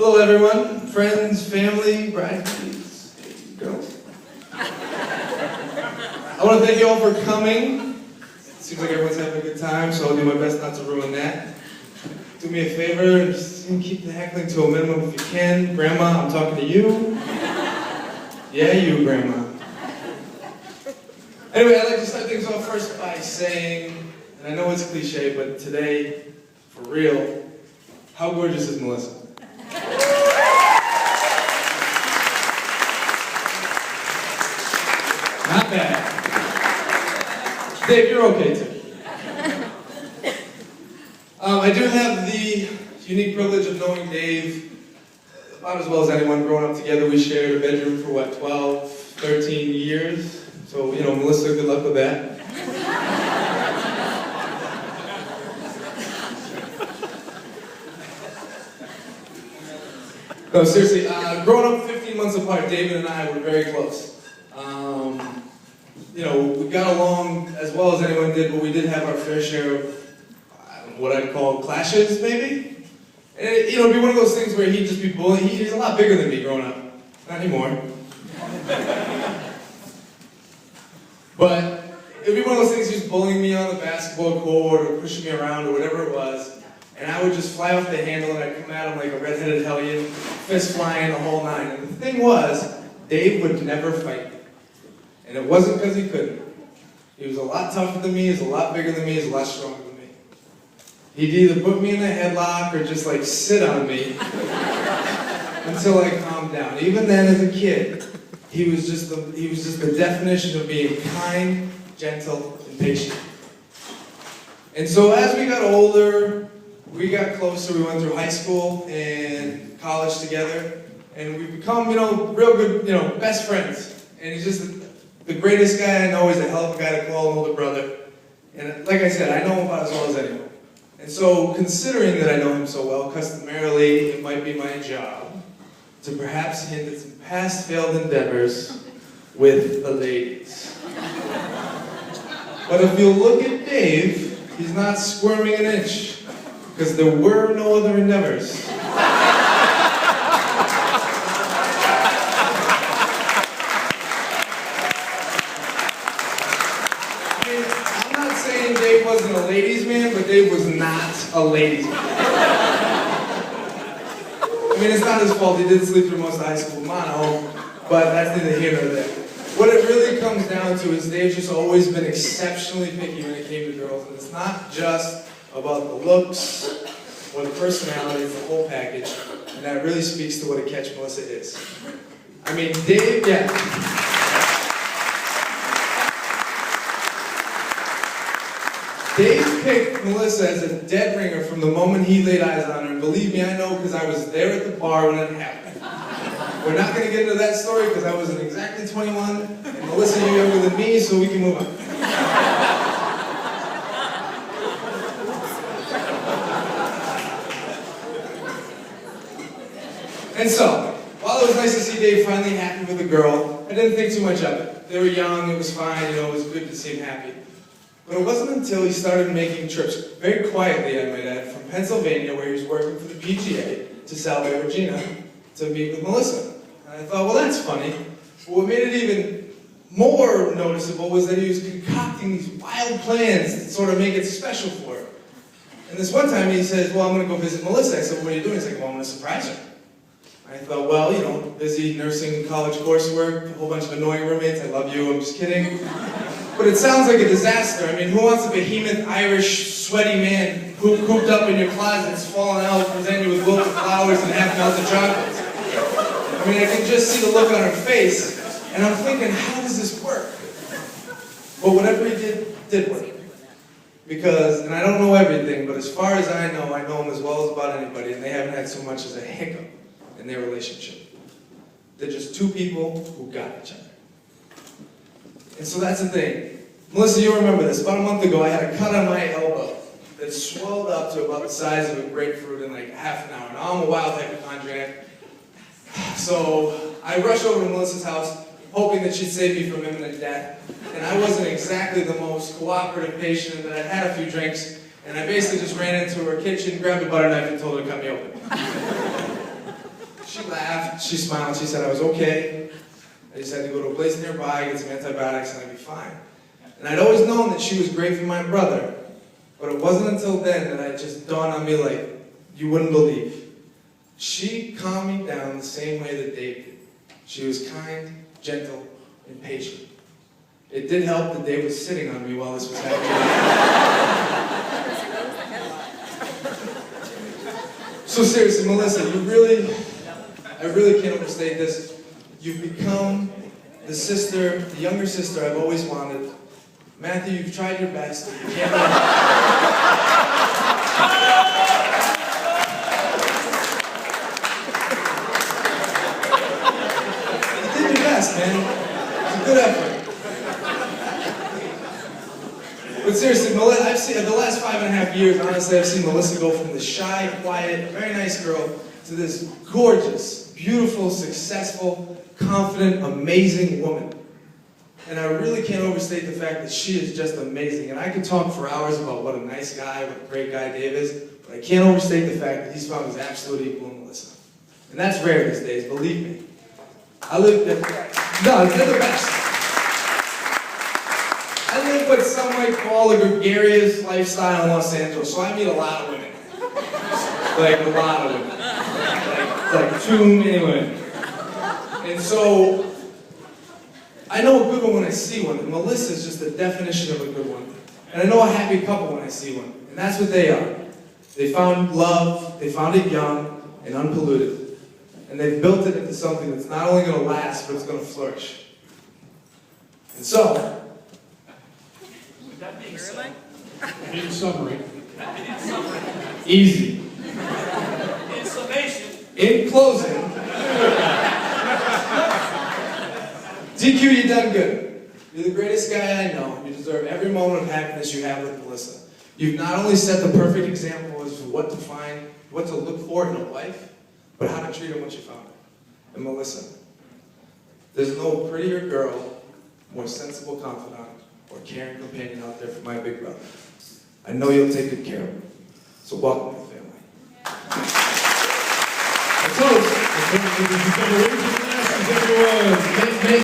Hello everyone, friends, family, bridesmaids, girls. I want to thank you all for coming. It seems like everyone's having a good time, so I'll do my best not to ruin that. Do me a favor and just keep the heckling to a minimum if you can. Grandma, I'm talking to you. Yeah, you, Grandma. Anyway, I'd like to start things off first by saying, and I know it's cliche, but today, for real, how gorgeous is Melissa? Not bad. Dave, you're okay too. I do have the unique privilege of knowing Dave about as well as anyone. Growing up together, we shared a bedroom for what, 12, 13 years? So, you know, Melissa, good luck with that. No, seriously, growing up 15 months apart, David and I were very close. You know, we got along as well as anyone did, but we did have our fair share of what I'd call clashes, maybe? And you know, it'd be one of those things where he'd just be bullying. He's a lot bigger than me growing up. Not anymore. But it'd be one of those things, he was bullying me on the basketball court or pushing me around or whatever it was. And I would just fly off the handle and I'd come at him like a redheaded hellion, fist flying, the whole nine. And the thing was, Dave would never fight me. And it wasn't because he couldn't. He was a lot tougher than me, he was a lot bigger than me, he was a lot stronger than me. He'd either put me in a headlock or just like sit on me until I calmed down. Even then as a kid, he was just the definition of being kind, gentle, and patient. And so as we got older, we got closer, we went through high school and college together, and we've become, you know, real good, you know, best friends. And he's just the greatest guy I know. He's a hell of a guy to call an older brother. And like I said, I know him about as well as anyone. And so, considering that I know him so well, customarily, it might be my job to perhaps hint at some past failed endeavors with the ladies. But if you look at Dave, he's not squirming an inch, because there were no other endeavors. I'm not saying Dave wasn't a ladies' man, but Dave was not a ladies' man. I mean, it's not his fault. He did sleep through most of high school mono, but that's neither here nor there. What it really comes down to is Dave's just always been exceptionally picky when it came to girls, and it's not just about the looks or the personality, it's the whole package, and that really speaks to what a catch Melissa is. I mean, Dave, yeah. Dave picked Melissa as a dead ringer from the moment he laid eyes on her, and believe me, I know because I was there at the bar when it happened. We're not going to get into that story because I wasn't exactly 21, and Melissa, you're younger than me, so we can move on. And so, while it was nice to see Dave finally happy with a girl, I didn't think too much of it. They were young, it was fine, you know, it was good to see him happy. But it wasn't until he started making trips, very quietly I might add, from Pennsylvania, where he was working for the PGA, to Salve, Regina, to meet with Melissa. And I thought, well, that's funny. But what made it even more noticeable was that he was concocting these wild plans to sort of make it special for her. And this one time he says, well, I'm going to go visit Melissa. I said, what are you doing? He's like, well, I'm going to surprise her. I thought, well, you know, busy nursing college coursework, a whole bunch of annoying roommates, I love you, I'm just kidding. But it sounds like a disaster. I mean, who wants a behemoth, Irish, sweaty man who cooped up in your closets, falling out, present you with wilted flowers and half-melted chocolates? I mean, I can just see the look on her face, and I'm thinking, how does this work? But whatever he did work. Because, and I don't know everything, but as far as I know him as well as about anybody, and they haven't had so much as a hiccup in their relationship. They're just two people who got each other. And so that's the thing. Melissa, you remember this. About a month ago, I had a cut on my elbow that swelled up to about the size of a grapefruit in like half an hour. Now, I'm a wild hypochondriac. So I rushed over to Melissa's house, hoping that she'd save me from imminent death. And I wasn't exactly the most cooperative patient, and I'd had a few drinks, and I basically just ran into her kitchen, grabbed a butter knife, and told her to cut me open. She laughed, she smiled, she said I was okay. I just had to go to a place nearby, get some antibiotics, and I'd be fine. And I'd always known that she was great for my brother, but it wasn't until then that it just dawned on me like, you wouldn't believe. She calmed me down the same way that Dave did. She was kind, gentle, and patient. It did help that Dave was sitting on me while this was happening. So seriously, Melissa, I really can't overstate this. You've become the sister, the younger sister I've always wanted. Matthew, you've tried your best. You can't You did your best, man. It's a good effort. But seriously, I've seen, the last 5.5 years, honestly, I've seen Melissa go from the shy, quiet, very nice girl to this gorgeous, beautiful, successful, confident, amazing woman. And I really can't overstate the fact that she is just amazing. And I could talk for hours about what a nice guy, what a great guy Dave is, but I can't overstate the fact that he's found his absolute equal in Melissa. And that's rare these days, believe me. They're the best. I live what some might call a gregarious lifestyle in Los Angeles, so I meet a lot of women. Like, a lot of women. Like too many women. And so, I know a good one when I see one, and Melissa's just the definition of a good one. And I know a happy couple when I see one, and that's what they are. They found love, they found it young and unpolluted, and they've built it into something that's not only going to last, but it's going to flourish. And so, That being said, In summary, easy. in summation, In closing, DQ, you done good. You're the greatest guy I know. You deserve every moment of happiness you have with Melissa. You've not only set the perfect example as to what to find, what to look for in a wife, but how to treat her once you found her. And Melissa, there's no prettier girl, more sensible confidant, or caring companion out there for my big brother. I know you'll take good care of him. So welcome to the family. the toast, the Generation Masters, everyone.